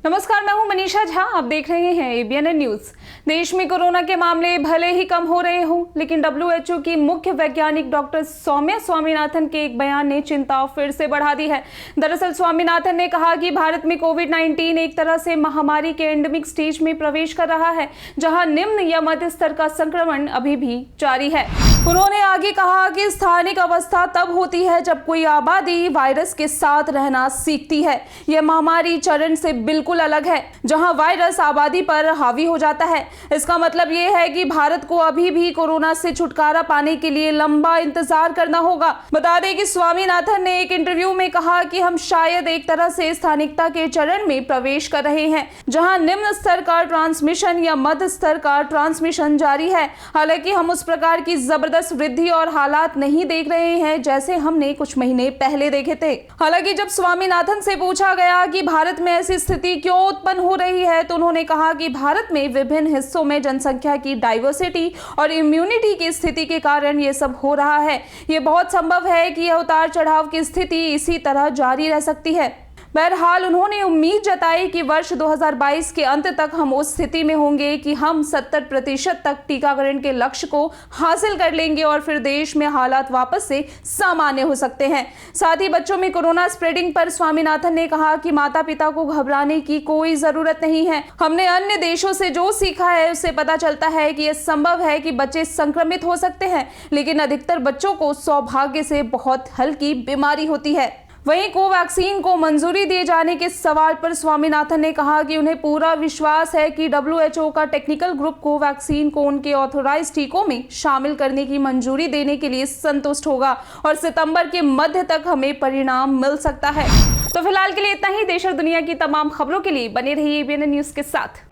नमस्कार, मैं हूं मनीषा झा। आप देख रहे हैं एबीएन न्यूज। देश में कोरोना के मामले भले ही कम हो रहे हों, लेकिन WHO की मुख्य वैज्ञानिक डॉक्टर सौम्या स्वामीनाथन के एक बयान ने चिंता फिर से बढ़ा दी है। दरअसल स्वामीनाथन ने कहा कि भारत में कोविड-19 एक तरह से महामारी के एंडेमिक स्टेज में प्रवेश कर रहा है, जहां निम्न या मध्य स्तर का संक्रमण अभी भी जारी है। उन्होंने आगे कहा कि स्थानिक अवस्था तब होती है जब कोई आबादी वायरस के साथ रहना सीखती है। यह महामारी चरण से बिल्कुल अलग है, जहां वायरस आबादी पर हावी हो जाता है। इसका मतलब यह है कि भारत को अभी भी कोरोना से छुटकारा पाने के लिए लंबा इंतजार करना होगा। बता दें कि स्वामीनाथन ने एक इंटरव्यू में कहा कि हम शायद एक तरह से स्थानिकता के चरण में प्रवेश कर रहे हैं, जहां निम्न स्तर का ट्रांसमिशन या मध्य स्तर का ट्रांसमिशन जारी है। हालांकि हम उस प्रकार की जबरदस्त वृद्धि और हालात नहीं देख रहे हैं जैसे हमने कुछ महीने पहले देखे थे। हालांकि जब स्वामीनाथन से पूछा गया कि भारत में ऐसी स्थिति क्यों उत्पन्न हो रही है, तो उन्होंने कहा कि भारत में विभिन्न हिस्सों में जनसंख्या की डाइवर्सिटी और इम्यूनिटी की स्थिति के कारण ये सब हो रहा है। ये बहुत संभव है कि यह उतार चढ़ाव की स्थिति इसी तरह जारी रह सकती है। बहरहाल उन्होंने उम्मीद जताई कि वर्ष 2022 के अंत तक हम उस स्थिति में होंगे कि हम 70% तक टीकाकरण के लक्ष्य को हासिल कर लेंगे और फिर देश में हालात वापस से सामान्य हो सकते हैं। साथ ही बच्चों में कोरोना स्प्रेडिंग पर स्वामीनाथन ने कहा कि माता पिता को घबराने की कोई जरूरत नहीं है। हमने अन्य देशों से जो सीखा है उससे पता चलता है कि यह संभव है कि बच्चे संक्रमित हो सकते हैं, लेकिन अधिकतर बच्चों को सौभाग्य से बहुत हल्की बीमारी होती है। वहीं कोवैक्सीन को मंजूरी दिए जाने के सवाल पर स्वामीनाथन ने कहा कि उन्हें पूरा विश्वास है कि WHO का टेक्निकल ग्रुप कोवैक्सीन को उनके ऑथोराइज्ड टीकों में शामिल करने की मंजूरी देने के लिए संतुष्ट होगा और सितंबर के मध्य तक हमें परिणाम मिल सकता है। तो फिलहाल के लिए इतना ही। देश और दुनिया की तमाम खबरों के लिए बने रहिए एबीएन न्यूज के साथ।